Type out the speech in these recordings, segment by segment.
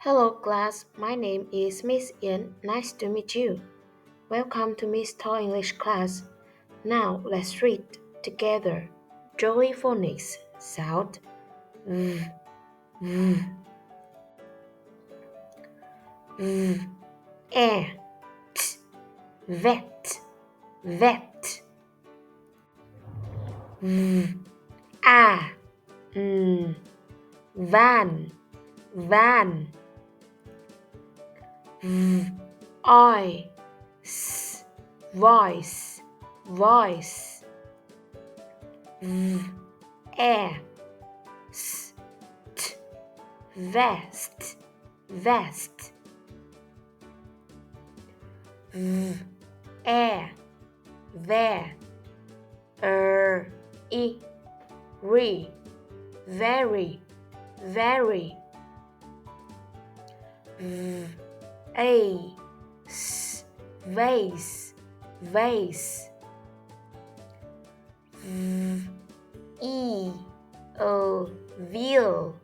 Hello class, my name is Miss Yen. Nice to meet you. Welcome to Miss Tall English class. Now let's read together. Joey Phonics sound v v v air t vet vet v a van van v I s voice voice v air s t vest vest v air there I re very very v a s vase vase v e o veal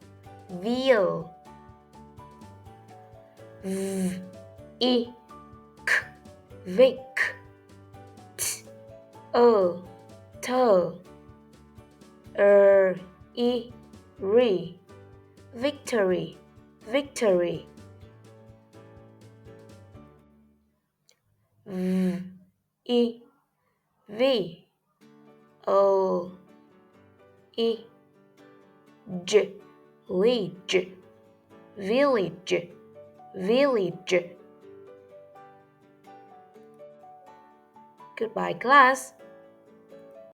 veal v I k vic t o toe I re victory victory v I v o I j village village village. Goodbye class.